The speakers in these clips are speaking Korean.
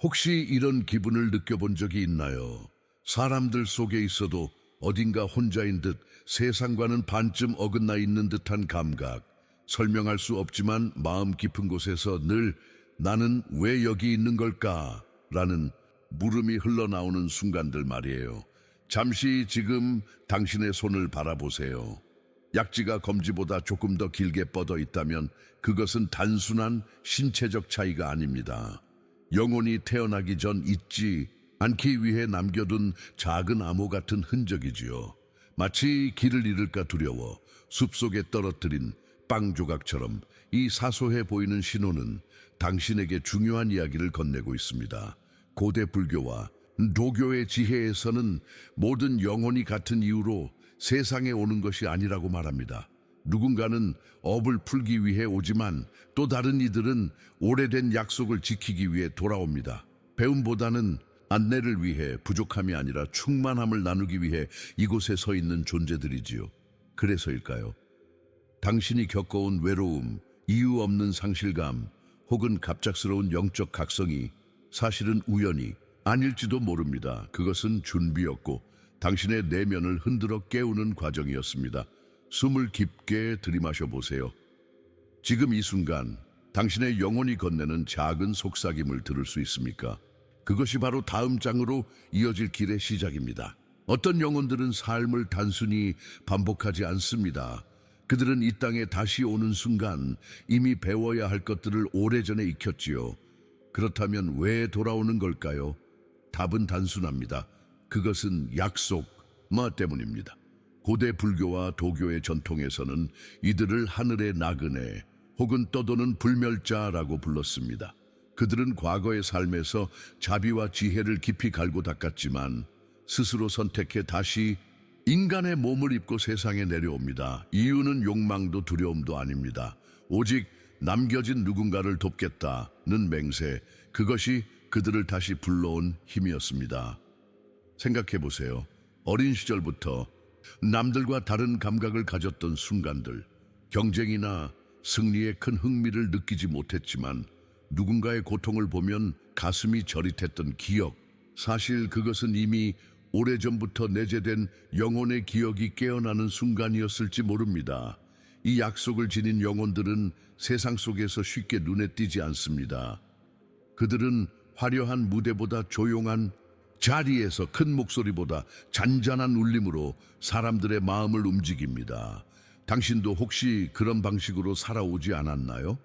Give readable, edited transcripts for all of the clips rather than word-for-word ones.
혹시 이런 기분을 느껴본 적이 있나요? 사람들 속에 있어도 어딘가 혼자인 듯 세상과는 반쯤 어긋나 있는 듯한 감각. 설명할 수 없지만 마음 깊은 곳에서 늘 나는 왜 여기 있는 걸까? 라는 물음이 흘러나오는 순간들 말이에요. 잠시 지금 당신의 손을 바라보세요. 약지가 검지보다 조금 더 길게 뻗어 있다면 그것은 단순한 신체적 차이가 아닙니다. 영혼이 태어나기 전 잊지 않기 위해 남겨둔 작은 암호 같은 흔적이지요. 마치 길을 잃을까 두려워 숲속에 떨어뜨린 빵 조각처럼 이 사소해 보이는 신호는 당신에게 중요한 이야기를 건네고 있습니다. 고대 불교와 도교의 지혜에서는 모든 영혼이 같은 이유로 세상에 오는 것이 아니라고 말합니다. 누군가는 업을 풀기 위해 오지만 또 다른 이들은 오래된 약속을 지키기 위해 돌아옵니다. 배움보다는 안내를 위해, 부족함이 아니라 충만함을 나누기 위해 이곳에 서 있는 존재들이지요. 그래서일까요? 당신이 겪어온 외로움, 이유 없는 상실감, 혹은 갑작스러운 영적 각성이 사실은 우연이 아닐지도 모릅니다. 그것은 준비였고 당신의 내면을 흔들어 깨우는 과정이었습니다. 숨을 깊게 들이마셔 보세요. 지금 이 순간 당신의 영혼이 건네는 작은 속삭임을 들을 수 있습니까? 그것이 바로 다음 장으로 이어질 길의 시작입니다. 어떤 영혼들은 삶을 단순히 반복하지 않습니다. 그들은 이 땅에 다시 오는 순간 이미 배워야 할 것들을 오래전에 익혔지요. 그렇다면 왜 돌아오는 걸까요? 답은 단순합니다. 그것은 약속, 때문입니다. 고대 불교와 도교의 전통에서는 이들을 하늘의 나그네 혹은 떠도는 불멸자라고 불렀습니다. 그들은 과거의 삶에서 자비와 지혜를 깊이 갈고 닦았지만 스스로 선택해 다시 인간의 몸을 입고 세상에 내려옵니다. 이유는 욕망도 두려움도 아닙니다. 오직 남겨진 누군가를 돕겠다는 맹세, 그것이 그들을 다시 불러온 힘이었습니다. 생각해 보세요. 어린 시절부터 남들과 다른 감각을 가졌던 순간들, 경쟁이나 승리에 큰 흥미를 느끼지 못했지만 누군가의 고통을 보면 가슴이 저릿했던 기억, 사실 그것은 이미 오래전부터 내재된 영혼의 기억이 깨어나는 순간이었을지 모릅니다. 이 약속을 지닌 영혼들은 세상 속에서 쉽게 눈에 띄지 않습니다. 그들은 화려한 무대보다 조용한 자리에서 큰 목소리보다 잔잔한 울림으로 사람들의 마음을 움직입니다. 당신도 혹시 그런 방식으로 살아오지 않았나요?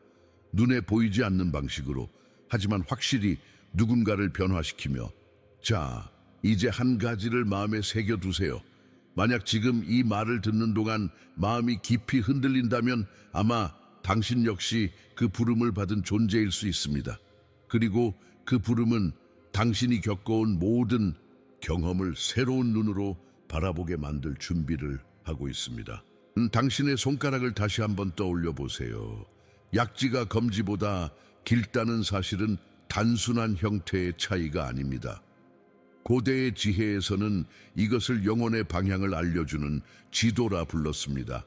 눈에 보이지 않는 방식으로, 하지만 확실히 누군가를 변화시키며. 자, 이제 한 가지를 마음에 새겨두세요. 만약 지금 이 말을 듣는 동안 마음이 깊이 흔들린다면 아마 당신 역시 그 부름을 받은 존재일 수 있습니다. 그리고 그 부름은 당신이 겪어온 모든 경험을 새로운 눈으로 바라보게 만들 준비를 하고 있습니다. 당신의 손가락을 다시 한번 떠올려 보세요. 약지가 검지보다 길다는 사실은 단순한 형태의 차이가 아닙니다. 고대의 지혜에서는 이것을 영혼의 방향을 알려주는 지도라 불렀습니다.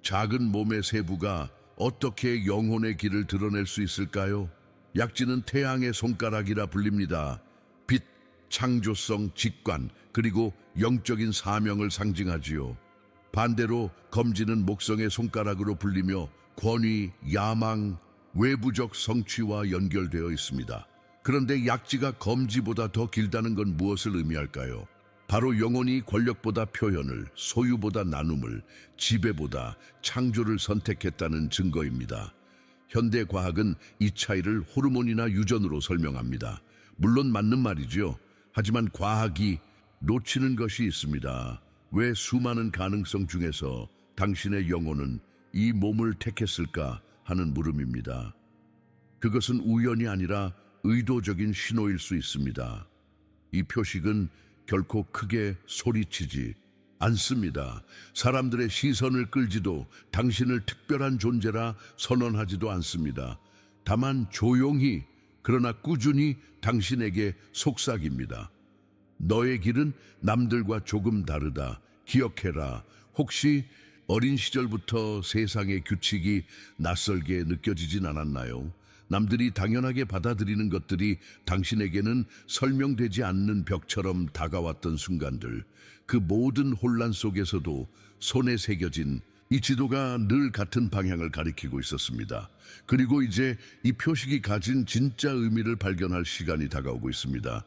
작은 몸의 세부가 어떻게 영혼의 길을 드러낼 수 있을까요? 약지는 태양의 손가락이라 불립니다. 빛, 창조성, 직관, 그리고 영적인 사명을 상징하지요. 반대로 검지는 목성의 손가락으로 불리며 권위, 야망, 외부적 성취와 연결되어 있습니다. 그런데 약지가 검지보다 더 길다는 건 무엇을 의미할까요? 바로 영혼이 권력보다 표현을, 소유보다 나눔을, 지배보다 창조를 선택했다는 증거입니다. 현대 과학은 이 차이를 호르몬이나 유전으로 설명합니다. 물론 맞는 말이죠. 하지만 과학이 놓치는 것이 있습니다. 왜 수많은 가능성 중에서 당신의 영혼은 이 몸을 택했을까 하는 물음입니다. 그것은 우연이 아니라 의도적인 신호일 수 있습니다. 이 표식은 결코 크게 소리치지 않습니다. 사람들의 시선을 끌지도 당신을 특별한 존재라 선언하지도 않습니다. 다만 조용히 그러나 꾸준히 당신에게 속삭입니다. 너의 길은 남들과 조금 다르다. 기억해라. 혹시 어린 시절부터 세상의 규칙이 낯설게 느껴지진 않았나요? 남들이 당연하게 받아들이는 것들이 당신에게는 설명되지 않는 벽처럼 다가왔던 순간들, 그 모든 혼란 속에서도 손에 새겨진 이 지도가 늘 같은 방향을 가리키고 있었습니다. 그리고 이제 이 표식이 가진 진짜 의미를 발견할 시간이 다가오고 있습니다.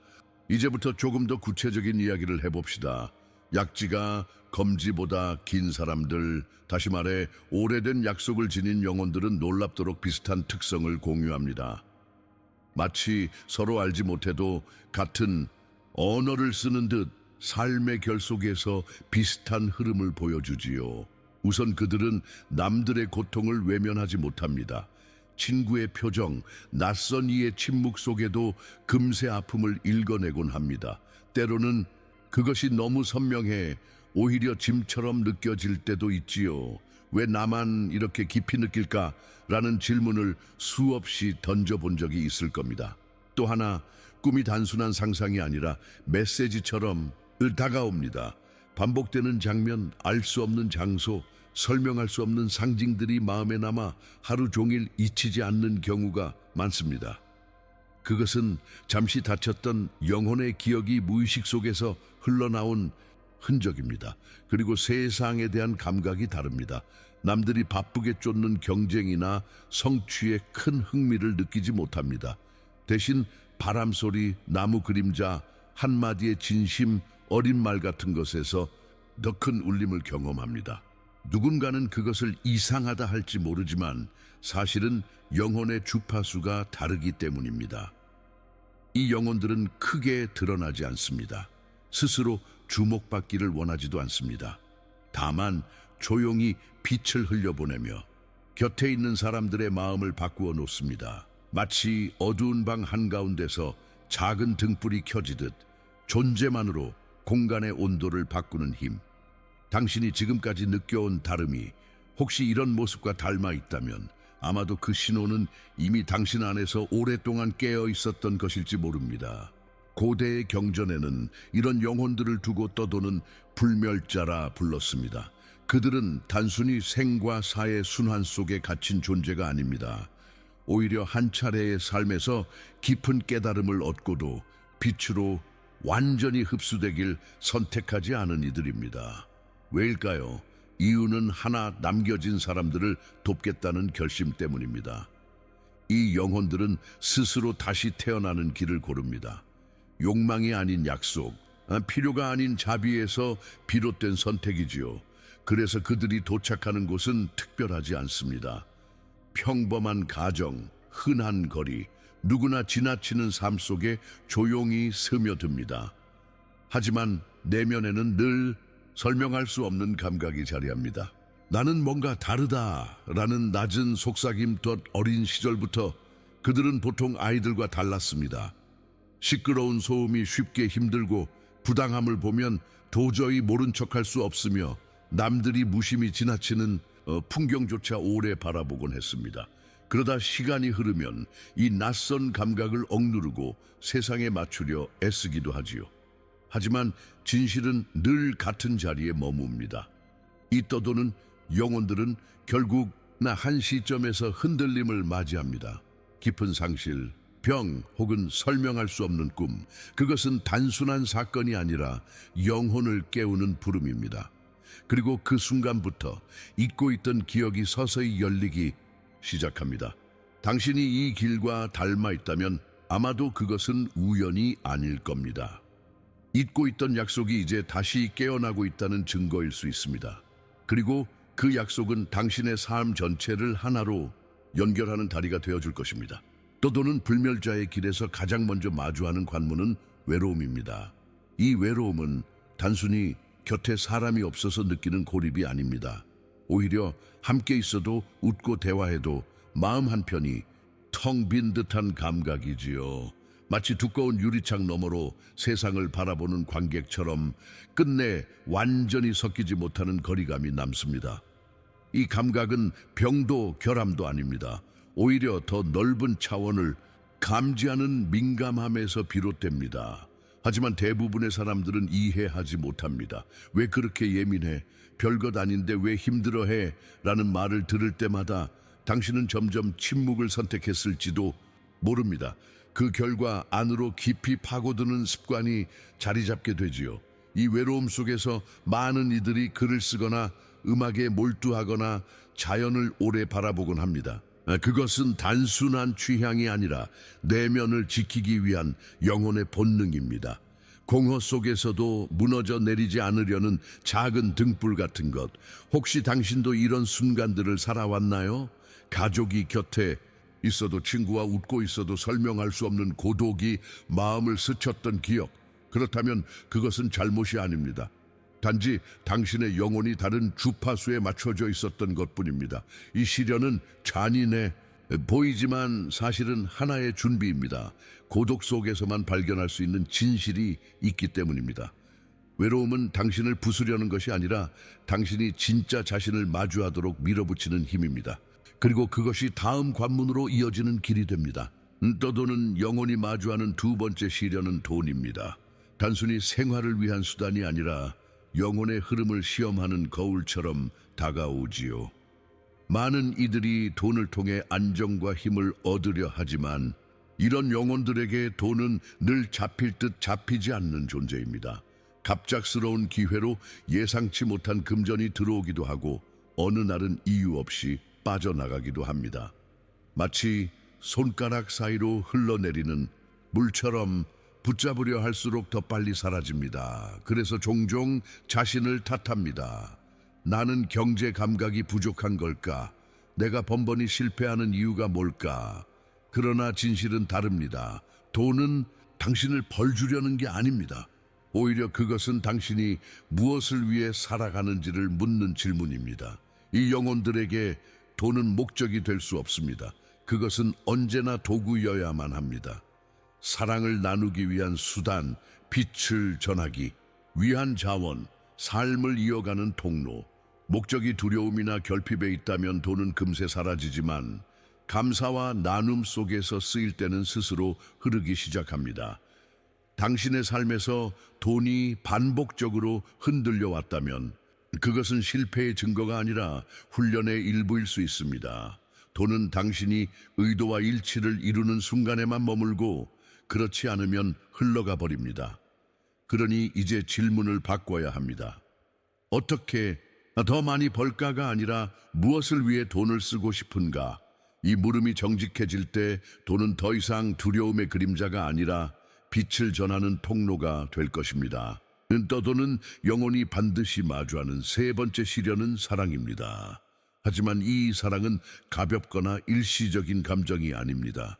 이제부터 조금 더 구체적인 이야기를 해봅시다. 약지가 검지보다 긴 사람들, 다시 말해 오래된 약속을 지닌 영혼들은 놀랍도록 비슷한 특성을 공유합니다. 마치 서로 알지 못해도 같은 언어를 쓰는 듯 삶의 결 속에서 비슷한 흐름을 보여주지요. 우선 그들은 남들의 고통을 외면하지 못합니다. 친구의 표정, 낯선 이의 침묵 속에도 금세 아픔을 읽어내곤 합니다. 때로는 그것이 너무 선명해 오히려 짐처럼 느껴질 때도 있지요. 왜 나만 이렇게 깊이 느낄까? 라는 질문을 수없이 던져본 적이 있을 겁니다. 또 하나, 꿈이 단순한 상상이 아니라 메시지처럼 다가옵니다. 반복되는 장면, 알 수 없는 장소, 설명할 수 없는 상징들이 마음에 남아 하루 종일 잊히지 않는 경우가 많습니다. 그것은 잠시 다쳤던 영혼의 기억이 무의식 속에서 흘러나온 흔적입니다. 그리고 세상에 대한 감각이 다릅니다. 남들이 바쁘게 쫓는 경쟁이나 성취에 큰 흥미를 느끼지 못합니다. 대신 바람소리, 나무 그림자, 한마디의 진심, 어린 말 같은 것에서 더 큰 울림을 경험합니다. 누군가는 그것을 이상하다 할지 모르지만 사실은 영혼의 주파수가 다르기 때문입니다. 이 영혼들은 크게 드러나지 않습니다. 스스로 주목받기를 원하지도 않습니다. 다만 조용히 빛을 흘려보내며 곁에 있는 사람들의 마음을 바꾸어 놓습니다. 마치 어두운 방 한가운데서 작은 등불이 켜지듯 존재만으로 공간의 온도를 바꾸는 힘. 당신이 지금까지 느껴온 다름이 혹시 이런 모습과 닮아 있다면 아마도 그 신호는 이미 당신 안에서 오랫동안 깨어 있었던 것일지 모릅니다. 고대의 경전에는 이런 영혼들을 두고 떠도는 불멸자라 불렀습니다. 그들은 단순히 생과 사의 순환 속에 갇힌 존재가 아닙니다. 오히려 한 차례의 삶에서 깊은 깨달음을 얻고도 빛으로 완전히 흡수되길 선택하지 않은 이들입니다. 왜일까요? 이유는 하나, 남겨진 사람들을 돕겠다는 결심 때문입니다. 이 영혼들은 스스로 다시 태어나는 길을 고릅니다. 욕망이 아닌 약속, 필요가 아닌 자비에서 비롯된 선택이지요. 그래서 그들이 도착하는 곳은 특별하지 않습니다. 평범한 가정, 흔한 거리, 누구나 지나치는 삶 속에 조용히 스며듭니다. 하지만 내면에는 늘 설명할 수 없는 감각이 자리합니다. 나는 뭔가 다르다라는 낮은 속삭임 덧 어린 시절부터 그들은 보통 아이들과 달랐습니다. 시끄러운 소음이 쉽게 힘들고 부당함을 보면 도저히 모른 척할 수 없으며 남들이 무심히 지나치는 풍경조차 오래 바라보곤 했습니다. 그러다 시간이 흐르면 이 낯선 감각을 억누르고 세상에 맞추려 애쓰기도 하지요. 하지만 진실은 늘 같은 자리에 머뭅니다. 이 떠도는 영혼들은 결국 한 시점에서 흔들림을 맞이합니다. 깊은 상실, 병 혹은 설명할 수 없는 꿈, 그것은 단순한 사건이 아니라 영혼을 깨우는 부름입니다. 그리고 그 순간부터 잊고 있던 기억이 서서히 열리기 시작합니다. 당신이 이 길과 닮아 있다면 아마도 그것은 우연이 아닐 겁니다. 잊고 있던 약속이 이제 다시 깨어나고 있다는 증거일 수 있습니다. 그리고 그 약속은 당신의 삶 전체를 하나로 연결하는 다리가 되어줄 것입니다. 떠도는 불멸자의 길에서 가장 먼저 마주하는 관문은 외로움입니다. 이 외로움은 단순히 곁에 사람이 없어서 느끼는 고립이 아닙니다. 오히려 함께 있어도 웃고 대화해도 마음 한편이 텅 빈 듯한 감각이지요. 마치 두꺼운 유리창 너머로 세상을 바라보는 관객처럼 끝내 완전히 섞이지 못하는 거리감이 남습니다. 이 감각은 병도 결함도 아닙니다. 오히려 더 넓은 차원을 감지하는 민감함에서 비롯됩니다. 하지만 대부분의 사람들은 이해하지 못합니다. 왜 그렇게 예민해? 별것 아닌데 왜 힘들어해? 라는 말을 들을 때마다 당신은 점점 침묵을 선택했을지도 모릅니다. 그 결과 안으로 깊이 파고드는 습관이 자리 잡게 되지요. 이 외로움 속에서 많은 이들이 글을 쓰거나 음악에 몰두하거나 자연을 오래 바라보곤 합니다. 그것은 단순한 취향이 아니라 내면을 지키기 위한 영혼의 본능입니다. 공허 속에서도 무너져 내리지 않으려는 작은 등불 같은 것. 혹시 당신도 이런 순간들을 살아왔나요? 가족이 곁에 있어도, 친구와 웃고 있어도 설명할 수 없는 고독이 마음을 스쳤던 기억. 그렇다면 그것은 잘못이 아닙니다. 단지 당신의 영혼이 다른 주파수에 맞춰져 있었던 것뿐입니다. 이 시련은 잔인해 보이지만 사실은 하나의 준비입니다. 고독 속에서만 발견할 수 있는 진실이 있기 때문입니다. 외로움은 당신을 부수려는 것이 아니라 당신이 진짜 자신을 마주하도록 밀어붙이는 힘입니다. 그리고 그것이 다음 관문으로 이어지는 길이 됩니다. 떠도는 영혼이 마주하는 두 번째 시련은 돈입니다. 단순히 생활을 위한 수단이 아니라 영혼의 흐름을 시험하는 거울처럼 다가오지요. 많은 이들이 돈을 통해 안정과 힘을 얻으려 하지만 이런 영혼들에게 돈은 늘 잡힐 듯 잡히지 않는 존재입니다. 갑작스러운 기회로 예상치 못한 금전이 들어오기도 하고 어느 날은 이유 없이 빠져나가기도 합니다. 마치 손가락 사이로 흘러내리는 물처럼 붙잡으려 할수록 더 빨리 사라집니다. 그래서 종종 자신을 탓합니다. 나는 경제 감각이 부족한 걸까? 내가 번번이 실패하는 이유가 뭘까? 그러나 진실은 다릅니다. 돈은 당신을 벌주려는 게 아닙니다. 오히려 그것은 당신이 무엇을 위해 살아가는지를 묻는 질문입니다. 이 영혼들에게 돈은 목적이 될 수 없습니다. 그것은 언제나 도구여야만 합니다. 사랑을 나누기 위한 수단, 빛을 전하기 위한 자원, 삶을 이어가는 통로. 목적이 두려움이나 결핍에 있다면 돈은 금세 사라지지만 감사와 나눔 속에서 쓰일 때는 스스로 흐르기 시작합니다. 당신의 삶에서 돈이 반복적으로 흔들려 왔다면 그것은 실패의 증거가 아니라 훈련의 일부일 수 있습니다. 돈은 당신이 의도와 일치를 이루는 순간에만 머물고 그렇지 않으면 흘러가 버립니다. 그러니 이제 질문을 바꿔야 합니다. 어떻게 더 많이 벌까가 아니라 무엇을 위해 돈을 쓰고 싶은가? 이 물음이 정직해질 때 돈은 더 이상 두려움의 그림자가 아니라 빛을 전하는 통로가 될 것입니다. 떠도는 영혼이 반드시 마주하는 세 번째 시련은 사랑입니다. 하지만 이 사랑은 가볍거나 일시적인 감정이 아닙니다.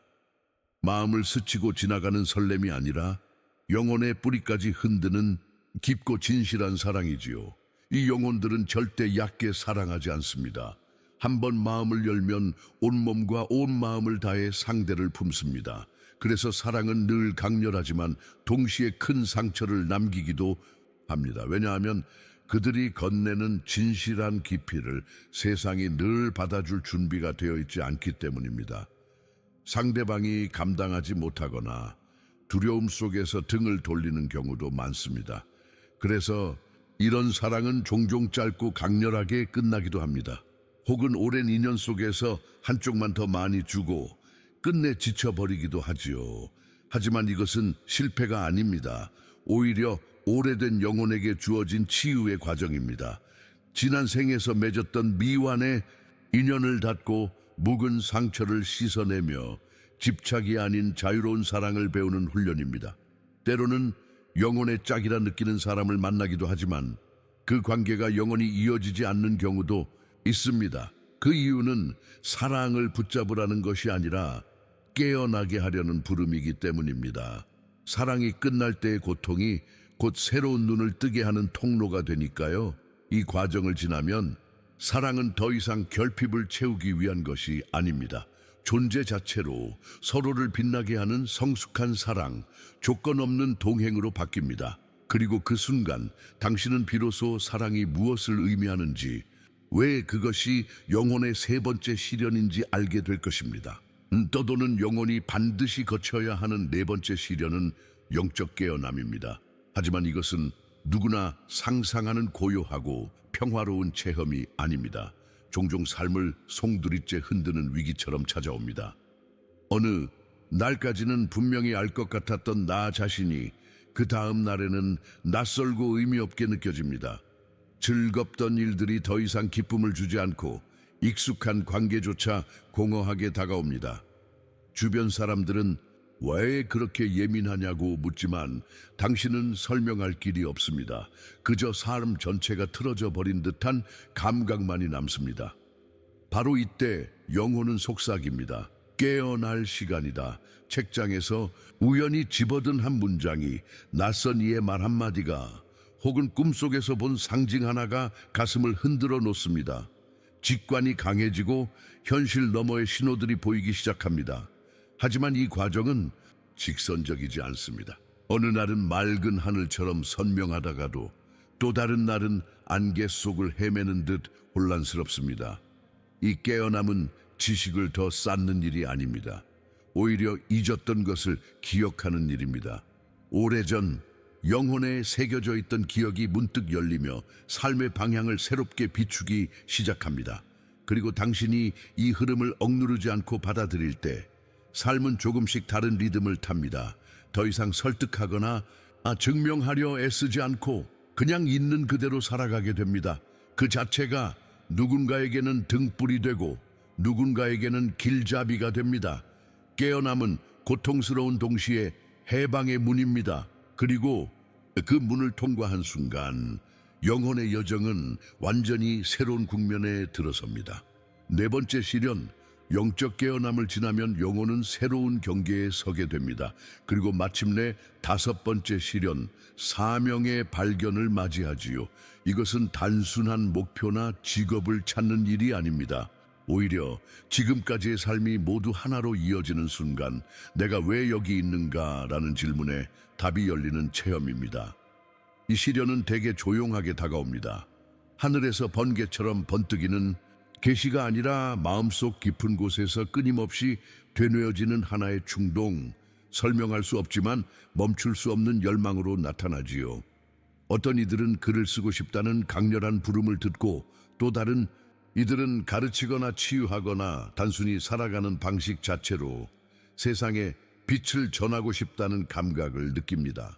마음을 스치고 지나가는 설렘이 아니라 영혼의 뿌리까지 흔드는 깊고 진실한 사랑이지요. 이 영혼들은 절대 얕게 사랑하지 않습니다. 한번 마음을 열면 온몸과 온 마음을 다해 상대를 품습니다. 그래서 사랑은 늘 강렬하지만 동시에 큰 상처를 남기기도 합니다. 왜냐하면 그들이 건네는 진실한 깊이를 세상이 늘 받아줄 준비가 되어 있지 않기 때문입니다. 상대방이 감당하지 못하거나 두려움 속에서 등을 돌리는 경우도 많습니다. 그래서 이런 사랑은 종종 짧고 강렬하게 끝나기도 합니다. 혹은 오랜 인연 속에서 한쪽만 더 많이 주고 끝내 지쳐버리기도 하지요. 하지만 이것은 실패가 아닙니다. 오히려 오래된 영혼에게 주어진 치유의 과정입니다. 지난 생에서 맺었던 미완의 인연을 닫고 묵은 상처를 씻어내며 집착이 아닌 자유로운 사랑을 배우는 훈련입니다. 때로는 영혼의 짝이라 느끼는 사람을 만나기도 하지만 그 관계가 영원히 이어지지 않는 경우도 있습니다. 그 이유는 사랑을 붙잡으라는 것이 아니라 깨어나게 하려는 부름이기 때문입니다. 사랑이 끝날 때의 고통이 곧 새로운 눈을 뜨게 하는 통로가 되니까요. 이 과정을 지나면 사랑은 더 이상 결핍을 채우기 위한 것이 아닙니다. 존재 자체로 서로를 빛나게 하는 성숙한 사랑, 조건 없는 동행으로 바뀝니다. 그리고 그 순간 당신은 비로소 사랑이 무엇을 의미하는지, 왜 그것이 영혼의 세 번째 시련인지 알게 될 것입니다. 떠도는 영혼이 반드시 거쳐야 하는 네 번째 시련은 영적 깨어남입니다. 하지만 이것은 누구나 상상하는 고요하고 평화로운 체험이 아닙니다. 종종 삶을 송두리째 흔드는 위기처럼 찾아옵니다. 어느 날까지는 분명히 알 것 같았던 나 자신이 그 다음 날에는 낯설고 의미 없게 느껴집니다. 즐겁던 일들이 더 이상 기쁨을 주지 않고 익숙한 관계조차 공허하게 다가옵니다. 주변 사람들은 왜 그렇게 예민하냐고 묻지만 당신은 설명할 길이 없습니다. 그저 삶 전체가 틀어져 버린 듯한 감각만이 남습니다. 바로 이때 영혼은 속삭입니다. 깨어날 시간이다. 책장에서 우연히 집어든 한 문장이, 낯선 이의 말 한마디가, 혹은 꿈속에서 본 상징 하나가 가슴을 흔들어 놓습니다. 직관이 강해지고 현실 너머의 신호들이 보이기 시작합니다. 하지만 이 과정은 직선적이지 않습니다. 어느 날은 맑은 하늘처럼 선명하다가도 또 다른 날은 안개 속을 헤매는 듯 혼란스럽습니다. 이 깨어남은 지식을 더 쌓는 일이 아닙니다. 오히려 잊었던 것을 기억하는 일입니다. 오래전 영혼에 새겨져 있던 기억이 문득 열리며 삶의 방향을 새롭게 비추기 시작합니다. 그리고 당신이 이 흐름을 억누르지 않고 받아들일 때 삶은 조금씩 다른 리듬을 탑니다. 더 이상 설득하거나 증명하려 애쓰지 않고 그냥 있는 그대로 살아가게 됩니다. 그 자체가 누군가에게는 등불이 되고 누군가에게는 길잡이가 됩니다. 깨어남은 고통스러운 동시에 해방의 문입니다. 그리고 그 문을 통과한 순간 영혼의 여정은 완전히 새로운 국면에 들어섭니다. 네 번째 시련, 영적 깨어남을 지나면 영혼은 새로운 경계에 서게 됩니다. 그리고 마침내 다섯 번째 시련, 사명의 발견을 맞이하지요. 이것은 단순한 목표나 직업을 찾는 일이 아닙니다. 오히려 지금까지의 삶이 모두 하나로 이어지는 순간, 내가 왜 여기 있는가라는 질문에 답이 열리는 체험입니다. 이 시련은 되게 조용하게 다가옵니다. 하늘에서 번개처럼 번뜩이는 계시가 아니라 마음속 깊은 곳에서 끊임없이 되뇌어지는 하나의 충동, 설명할 수 없지만 멈출 수 없는 열망으로 나타나지요. 어떤 이들은 글을 쓰고 싶다는 강렬한 부름을 듣고, 또 다른 이들은 가르치거나 치유하거나 단순히 살아가는 방식 자체로 세상에 빛을 전하고 싶다는 감각을 느낍니다.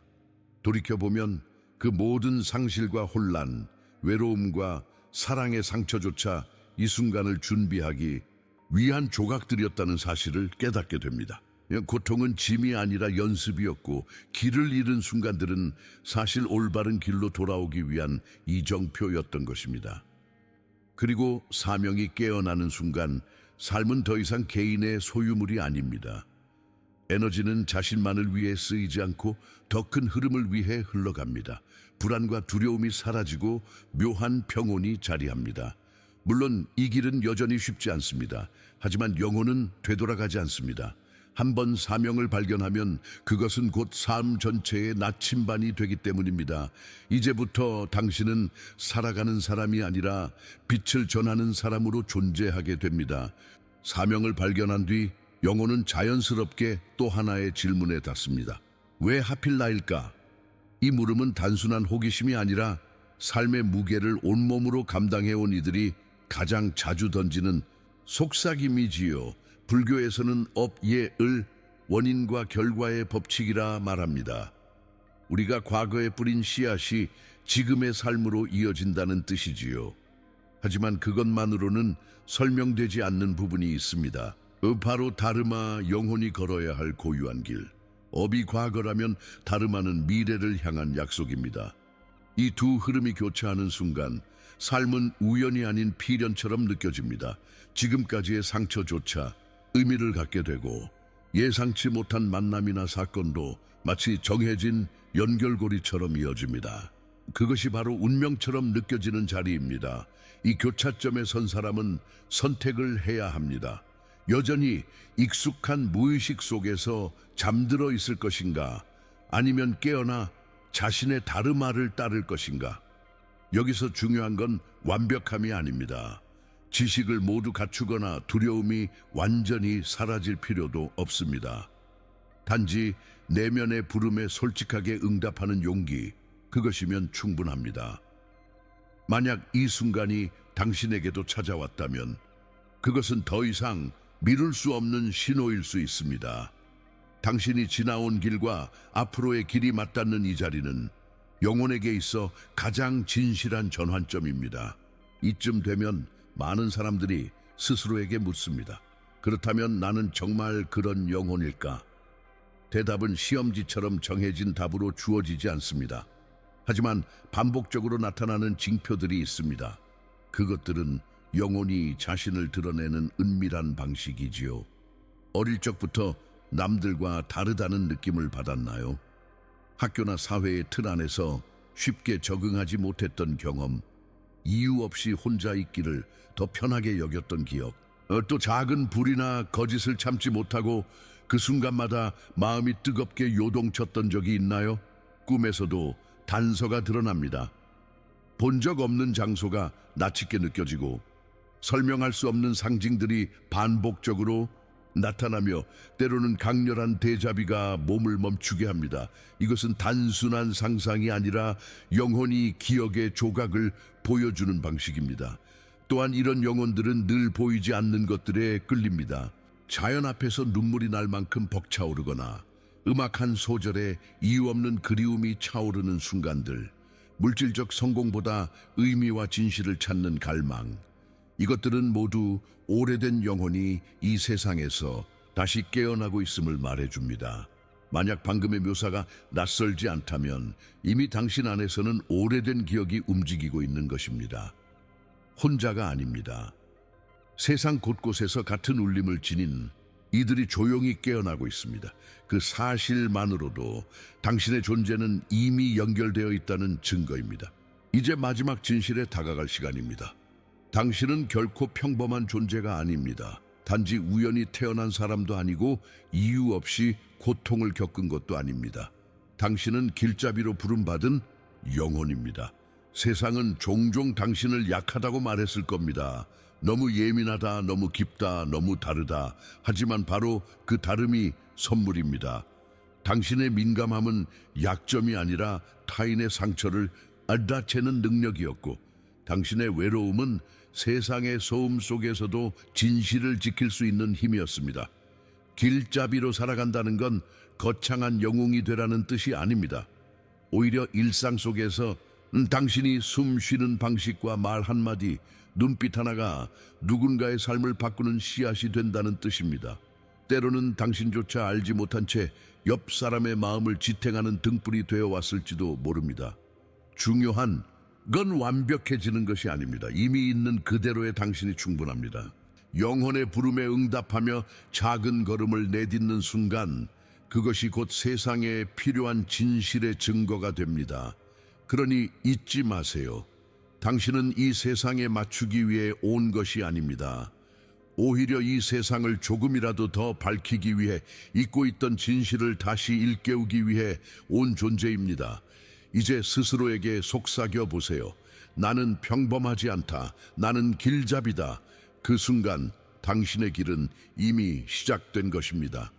돌이켜보면 그 모든 상실과 혼란, 외로움과 사랑의 상처조차 이 순간을 준비하기 위한 조각들이었다는 사실을 깨닫게 됩니다. 고통은 짐이 아니라 연습이었고, 길을 잃은 순간들은 사실 올바른 길로 돌아오기 위한 이정표였던 것입니다. 그리고 사명이 깨어나는 순간 삶은 더 이상 개인의 소유물이 아닙니다. 에너지는 자신만을 위해 쓰이지 않고 더 큰 흐름을 위해 흘러갑니다. 불안과 두려움이 사라지고 묘한 평온이 자리합니다. 물론 이 길은 여전히 쉽지 않습니다. 하지만 영혼은 되돌아가지 않습니다. 한번 사명을 발견하면 그것은 곧 삶 전체의 나침반이 되기 때문입니다. 이제부터 당신은 살아가는 사람이 아니라 빛을 전하는 사람으로 존재하게 됩니다. 사명을 발견한 뒤 영혼은 자연스럽게 또 하나의 질문에 닿습니다. 왜 하필 나일까? 이 물음은 단순한 호기심이 아니라 삶의 무게를 온몸으로 감당해온 이들이 가장 자주 던지는 속삭임이지요. 불교에서는 업, 예, 을 원인과 결과의 법칙이라 말합니다. 우리가 과거에 뿌린 씨앗이 지금의 삶으로 이어진다는 뜻이지요. 하지만 그것만으로는 설명되지 않는 부분이 있습니다. 바로 다르마, 영혼이 걸어야 할 고유한 길. 업이 과거라면 다르마는 미래를 향한 약속입니다. 이 두 흐름이 교차하는 순간 삶은 우연이 아닌 필연처럼 느껴집니다. 지금까지의 상처조차 의미를 갖게 되고, 예상치 못한 만남이나 사건도 마치 정해진 연결고리처럼 이어집니다. 그것이 바로 운명처럼 느껴지는 자리입니다. 이 교차점에 선 사람은 선택을 해야 합니다. 여전히 익숙한 무의식 속에서 잠들어 있을 것인가, 아니면 깨어나 자신의 다르마를 따를 것인가. 여기서 중요한 건 완벽함이 아닙니다. 지식을 모두 갖추거나 두려움이 완전히 사라질 필요도 없습니다. 단지 내면의 부름에 솔직하게 응답하는 용기, 그것이면 충분합니다. 만약 이 순간이 당신에게도 찾아왔다면 그것은 더 이상 미룰 수 없는 신호일 수 있습니다. 당신이 지나온 길과 앞으로의 길이 맞닿는 이 자리는 영혼에게 있어 가장 진실한 전환점입니다. 이쯤 되면 많은 사람들이 스스로에게 묻습니다. 그렇다면 나는 정말 그런 영혼일까? 대답은 시험지처럼 정해진 답으로 주어지지 않습니다. 하지만 반복적으로 나타나는 징표들이 있습니다. 그것들은 영혼이 자신을 드러내는 은밀한 방식이지요. 어릴 적부터 남들과 다르다는 느낌을 받았나요? 학교나 사회의 틀 안에서 쉽게 적응하지 못했던 경험, 이유 없이 혼자 있기를 더 편하게 여겼던 기억, 또 작은 불이나 거짓을 참지 못하고 그 순간마다 마음이 뜨겁게 요동쳤던 적이 있나요? 꿈에서도 단서가 드러납니다. 본 적 없는 장소가 낯익게 느껴지고 설명할 수 없는 상징들이 반복적으로 나타나며 때로는 강렬한 대자비가 몸을 멈추게 합니다. 이것은 단순한 상상이 아니라 영혼이 기억의 조각을 보여주는 방식입니다. 또한 이런 영혼들은 늘 보이지 않는 것들에 끌립니다. 자연 앞에서 눈물이 날 만큼 벅차오르거나 음악 한 소절에 이유 없는 그리움이 차오르는 순간들, 물질적 성공보다 의미와 진실을 찾는 갈망, 이것들은 모두 오래된 영혼이 이 세상에서 다시 깨어나고 있음을 말해줍니다. 만약 방금의 묘사가 낯설지 않다면 이미 당신 안에서는 오래된 기억이 움직이고 있는 것입니다. 혼자가 아닙니다. 세상 곳곳에서 같은 울림을 지닌 이들이 조용히 깨어나고 있습니다. 그 사실만으로도 당신의 존재는 이미 연결되어 있다는 증거입니다. 이제 마지막 진실에 다가갈 시간입니다. 당신은 결코 평범한 존재가 아닙니다. 단지 우연히 태어난 사람도 아니고 이유 없이 고통을 겪은 것도 아닙니다. 당신은 길잡이로 부름받은 영혼입니다. 세상은 종종 당신을 약하다고 말했을 겁니다. 너무 예민하다, 너무 깊다, 너무 다르다. 하지만 바로 그 다름이 선물입니다. 당신의 민감함은 약점이 아니라 타인의 상처를 알아채는 능력이었고, 당신의 외로움은 세상의 소음 속에서도 진실을 지킬 수 있는 힘이었습니다. 길잡이로 살아간다는 건 거창한 영웅이 되라는 뜻이 아닙니다. 오히려 일상 속에서 당신이 숨 쉬는 방식과 말 한마디, 눈빛 하나가 누군가의 삶을 바꾸는 씨앗이 된다는 뜻입니다. 때로는 당신조차 알지 못한 채 옆 사람의 마음을 지탱하는 등불이 되어 왔을지도 모릅니다. 중요한 건 완벽해지는 것이 아닙니다. 이미 있는 그대로의 당신이 충분합니다. 영혼의 부름에 응답하며 작은 걸음을 내딛는 순간 그것이 곧 세상에 필요한 진실의 증거가 됩니다. 그러니 잊지 마세요. 당신은 이 세상에 맞추기 위해 온 것이 아닙니다. 오히려 이 세상을 조금이라도 더 밝히기 위해 잊고 있던 진실을 다시 일깨우기 위해 온 존재입니다. 이제 스스로에게 속삭여 보세요. 나는 평범하지 않다. 나는 길잡이다. 그 순간 당신의 길은 이미 시작된 것입니다.